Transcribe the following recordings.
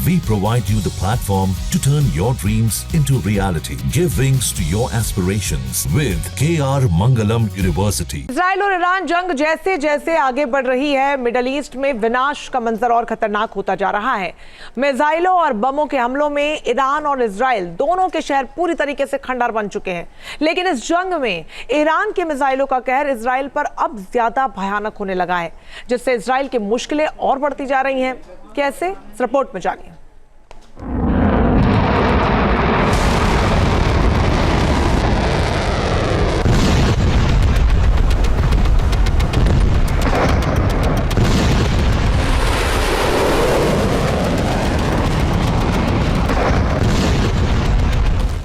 We provide you the platform to turn your dreams into reality. Give wings to your aspirations with KR Mangalam University. Israel और Iran जंग जैसे जैसे आगे बढ़ रही है, मिडल ईस्ट में विनाश का मंजर और खतरनाक होता जा रहा है। मिसाइलों और बमों के हमलों में ईरान और इजराइल दोनों के शहर पूरी तरीके से खंडर बन चुके हैं। लेकिन इस जंग में ईरान के मिसाइलों का कहर इजराइल पर अब ज्यादा भयानक होने लगा है, जिससे इजराइल की मुश्किलें और बढ़ती जा रही हैं। कैसे, इस रिपोर्ट में जानिए।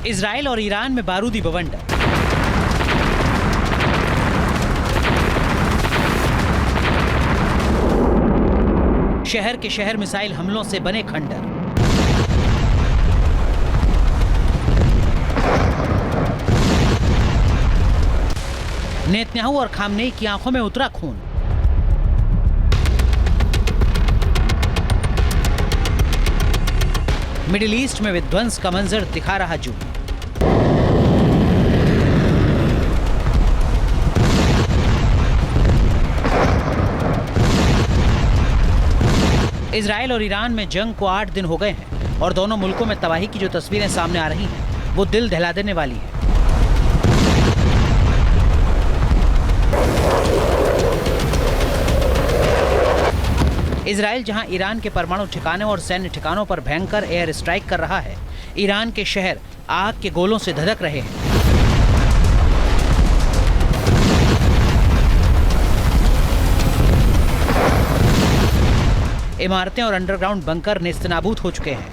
इजराइल और ईरान में बारूदी बवंडर। शहर के शहर मिसाइल हमलों से बने खंडर। नेतन्याहू और खामनेई की आंखों में उतरा खून। मिडिल ईस्ट में विध्वंस का मंजर दिखा रहा जू। इजराइल और ईरान में जंग को 8 दिन हो गए हैं और दोनों मुल्कों में तबाही की जो तस्वीरें सामने आ रही हैं वो दिल दहला देने वाली है। इजराइल जहां ईरान के परमाणु ठिकानों और सैन्य ठिकानों पर भयंकर एयर स्ट्राइक कर रहा है, ईरान के शहर आग के गोलों से धधक रहे हैं। इमारतें और अंडरग्राउंड बंकर नेस्तनाबूद हो चुके हैं।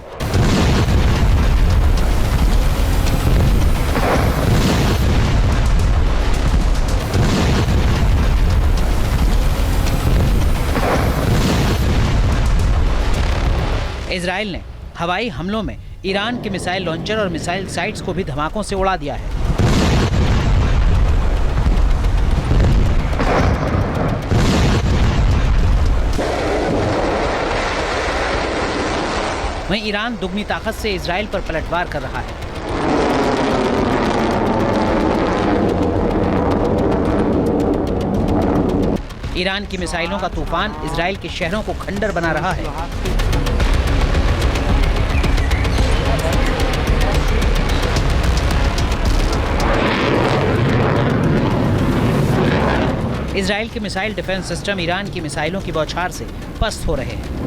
इजराइल ने हवाई हमलों में ईरान के मिसाइल लॉन्चर और मिसाइल साइट्स को भी धमाकों से उड़ा दिया है। वहीं ईरान दुगनी ताकत से इजराइल पर पलटवार कर रहा है। ईरान की मिसाइलों का तूफान इजराइल के शहरों को खंडर बना रहा है। इजराइल के मिसाइल डिफेंस सिस्टम ईरान की मिसाइलों की बौछार से पस्त हो रहे हैं।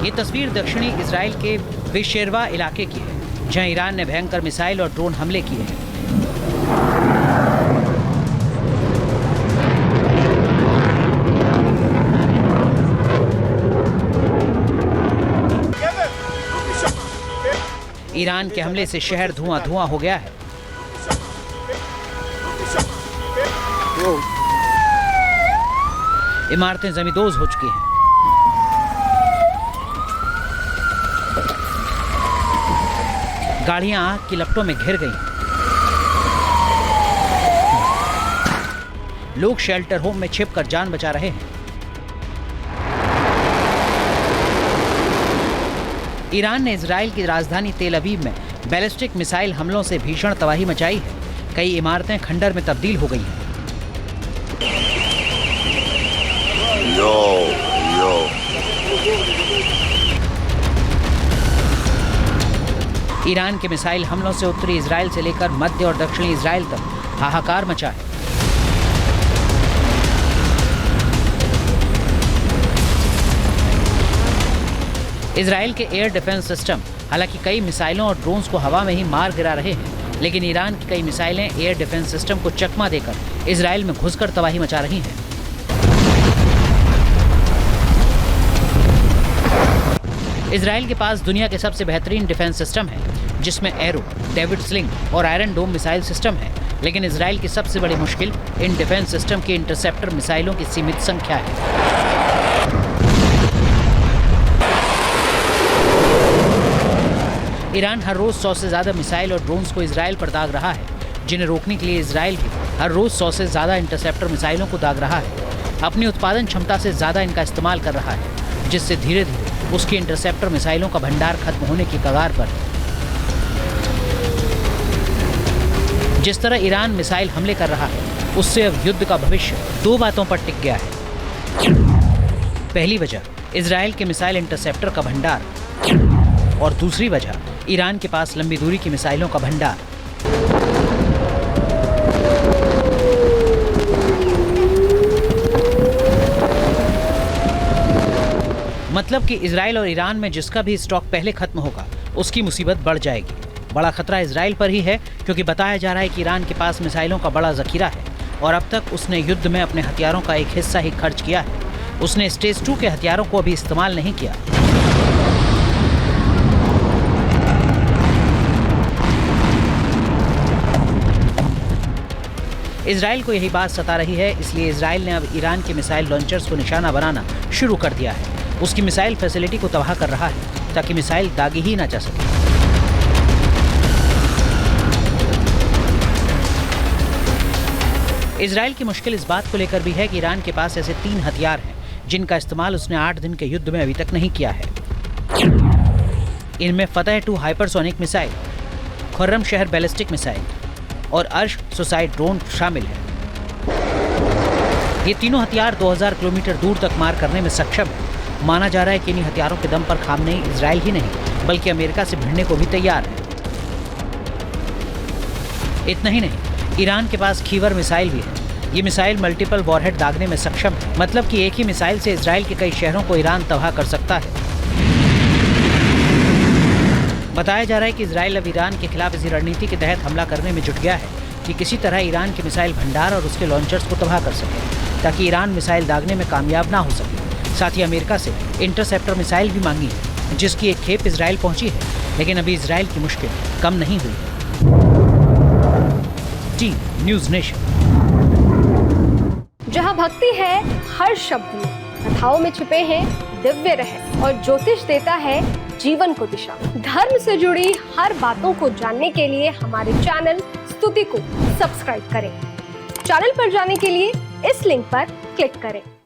ये तस्वीर दक्षिणी इजराइल के बेशेरवा इलाके की है, जहां ईरान ने भयंकर मिसाइल और ड्रोन हमले किए हैं। ईरान के हमले से शहर धुआं-धुआं हो गया है। इमारतें जमींदोज हो चुकी हैं। गाड़ियां आग की लपटों में घिर गई। लोग शेल्टर होम में छिपकर जान बचा रहे हैं। ईरान ने इजराइल की राजधानी तेल अवीव में बैलिस्टिक मिसाइल हमलों से भीषण तबाही मचाई है। कई इमारतें खंडर में तब्दील हो गई हैं। ईरान के मिसाइल हमलों से उत्तरी इजराइल से लेकर मध्य और दक्षिणी इजराइल तक हाहाकार मचा है। इजराइल के एयर डिफेंस सिस्टम हालांकि कई मिसाइलों और ड्रोन्स को हवा में ही मार गिरा रहे हैं, लेकिन ईरान की कई मिसाइलें एयर डिफेंस सिस्टम को चकमा देकर इजराइल में घुसकर तबाही मचा रही हैं। इजराइल के पास दुनिया के सबसे बेहतरीन डिफेंस सिस्टम है, जिसमें एरो, डेविड स्लिंग और आयरन डोम मिसाइल सिस्टम है। लेकिन इजराइल की सबसे बड़ी मुश्किल इन डिफेंस सिस्टम के इंटरसेप्टर मिसाइलों की सीमित संख्या है। ईरान हर रोज 100 से ज्यादा मिसाइल और ड्रोन्स को इजराइल पर दाग रहा है, जिन्हें रोकने के लिए इजराइल भी हर रोज 100 से ज्यादा इंटरसेप्टर मिसाइलों को दाग रहा है। अपनी उत्पादन क्षमता से ज्यादा इनका इस्तेमाल कर रहा है, जिससे धीरे धीरे उसकी इंटरसेप्टर मिसाइलों का भंडार खत्म होने की कगार पर है। जिस तरह ईरान मिसाइल हमले कर रहा है, उससे अब युद्ध का भविष्य दो बातों पर टिक गया है। पहली वजह इजराइल के मिसाइल इंटरसेप्टर का भंडार और दूसरी वजह ईरान के पास लंबी दूरी की मिसाइलों का भंडार। मतलब कि इजराइल और ईरान में जिसका भी स्टॉक पहले खत्म होगा, उसकी मुसीबत बढ़ जाएगी। बड़ा खतरा इजराइल पर ही है, क्योंकि बताया जा रहा है कि ईरान के पास मिसाइलों का बड़ा जखीरा है और अब तक उसने युद्ध में अपने हथियारों का एक हिस्सा ही खर्च किया है। उसने स्टेज 2 के हथियारों को अभी इस्तेमाल नहीं किया। इजराइल को यही बात सता रही है, इसलिए इजराइल ने अब ईरान के मिसाइल लॉन्चर्स को निशाना बनाना शुरू कर दिया है। उसकी मिसाइल फैसिलिटी को तबाह कर रहा है ताकि मिसाइल दागी ही ना जा सके। इजराइल की मुश्किल इस बात को लेकर भी है कि ईरान के पास ऐसे 3 हथियार हैं जिनका इस्तेमाल उसने 8 दिन के युद्ध में अभी तक नहीं किया है। इनमें फतह 2 हाइपरसोनिक मिसाइल, खुर्रम शहर बैलिस्टिक मिसाइल और अर्श सुसाइड ड्रोन शामिल है। ये तीनों हथियार 2000 किलोमीटर दूर तक मार करने में सक्षम है। माना जा रहा है कि इन हथियारों के दम पर खामनेई इजराइल ही नहीं बल्कि अमेरिका से भिड़ने को भी तैयार है। इतना ही नहीं, ईरान के पास खीवर मिसाइल भी है। ये मिसाइल मल्टीपल वॉरहेड दागने में सक्षम है, मतलब कि एक ही मिसाइल से इजराइल के कई शहरों को ईरान तबाह कर सकता है। बताया जा रहा है कि इजराइल अब ईरान के खिलाफ इसी रणनीति के तहत हमला करने में जुट गया है कि किसी तरह ईरान के मिसाइल भंडार और उसके लॉन्चर्स को तबाह कर सके, ताकि ईरान मिसाइल दागने में कामयाब ना हो सके। साथ ही अमेरिका से इंटरसेप्टर मिसाइल भी मांगी है, जिसकी एक खेप इजराइल पहुंची है, लेकिन अभी इजराइल की मुश्किल कम नहीं हुई है। Team news nation. जहां भक्ति है हर शब्द में, कथाओं में छुपे हैं दिव्य रहस्य और ज्योतिष देता है जीवन को दिशा। धर्म से जुड़ी हर बातों को जानने के लिए हमारे चैनल स्तुति को सब्सक्राइब करें। चैनल पर जाने के लिए इस लिंक पर क्लिक करें।